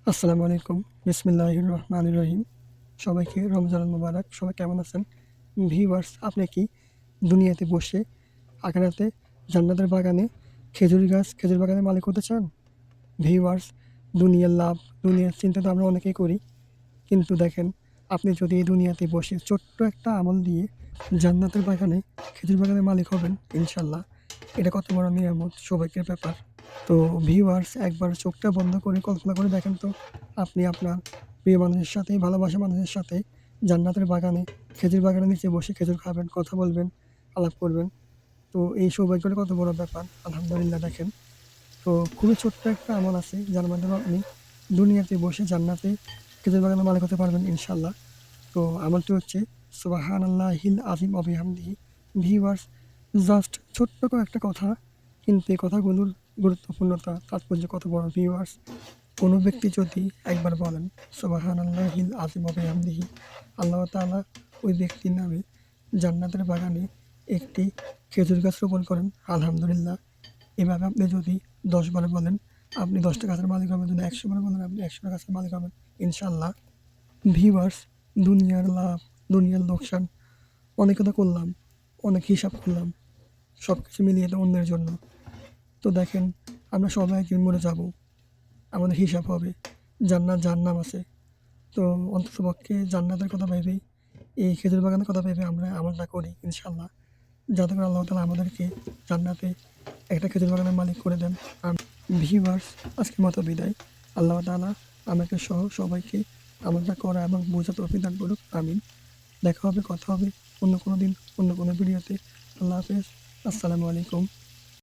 আসসালামু আলাইকুম। বিসমিল্লাহির রহমানির রহিম। সবাইকে রমজান মোবারক। সবাই কেমন আছেন? ভিউয়ার্স, আপনি কি দুনিয়াতে বসে আখিরাতে জান্নাতের বাগানে খেজুর বাগানের মালিক হতে চান? ভিউয়ার্স, দুনিয়ার লাভ, দুনিয়ার চিন্তা তো আমরা অনেকেই করি। কিন্তু দেখেন, আপনি যদি এই দুনিয়াতে বসে ছোট্ট একটা আমল দিয়ে জান্নাতের বাগানে খেজুর বাগানের মালিক হবেন ইনশাআল্লাহ। এটা কত বড় নিয়ামত, সৌভাগ্যের ব্যাপার। তো ভিউয়ার্স, একবার চোখটা বন্ধ করে কল্পনা করে দেখেন তো, আপনি আপনার প্রিয় মানুষের সাথে, ভালোবাসা মানুষের সাথে জান্নাতের বাগানে, খেজুর বাগানের নিচে বসে খেজুর খাবেন, কথা বলবেন, আলাপ করবেন। তো এই সৌভাগ্যটা কত বড় ব্যাপার! আলহামদুলিল্লাহ। দেখেন, তো খুবই ছোট্ট একটা আমল আছে যার মাধ্যমে আপনি দুনিয়াতে বসে জান্নাতে খেজুর বাগানের মালিক হতে পারবেন ইনশাআল্লাহ। তো আমলটি হচ্ছে সুবহানাল্লাহিল আযীম ওয়া বিহামদিহি। ভিউয়ার্স, জাস্ট ছোট্ট কয়েকটা কথা, কিন্তু এই কথাগুলোর গুরুত্বপূর্ণতা, তাৎপর্য কত বড়! ভিউয়ার্স, কোনো ব্যক্তি যদি একবার বলেন সুবহানাল্লাহিল আযীম ওয়া বিহামদিহি, আল্লাহ তাআলা ওই ব্যক্তির নামে জান্নাতের বাগানে একটি খেজুর গাছ রোপণ করেন। আলহামদুলিল্লাহ। এভাবে আপনি যদি ১০ বার বলেন, আপনি ১০টা গাছের মালিক হবেন। যদি ১০০ বার বলেন, আপনি ১০০টা গাছের মালিক হবেন ইনশাআল্লাহ। ভিউয়ার্স, দুনিয়ার লাভ, দুনিয়ার লোকসান অনেক কথা করলাম, অনেক হিসাব করলাম। সব কিছু মিলিয়ে তো অন্যের জন্য। তো দেখেন, আমরা সবাই একদিন মরে যাব। আমাদের হিসাব হবে। জান্নাত জাহান্নাম আছে। তো অন্ততপক্ষে জান্নাতের কথা ভেবেই, এই খেজুর বাগানের কথা ভেবে আমরা আমলটা করি ইনশাআল্লাহ। যাতে করে আল্লাহ তাআলা আমাদেরকে জান্নাতে একটা খেজুর বাগানের মালিক করে দেন। আর ভিউয়ার্স, আজকের মতো বিদায়। আল্লাহ তাআলা আমাকে সহ সবাইকে আমলটা করা এবং বোঝা তৌফিক দান করুক। আমিন। দেখা হবে, কথা হবে অন্য কোনো দিন, অন্য কোনো ভিডিওতে। আল্লাহ হাফেজ। আসসালামু আলাইকুম।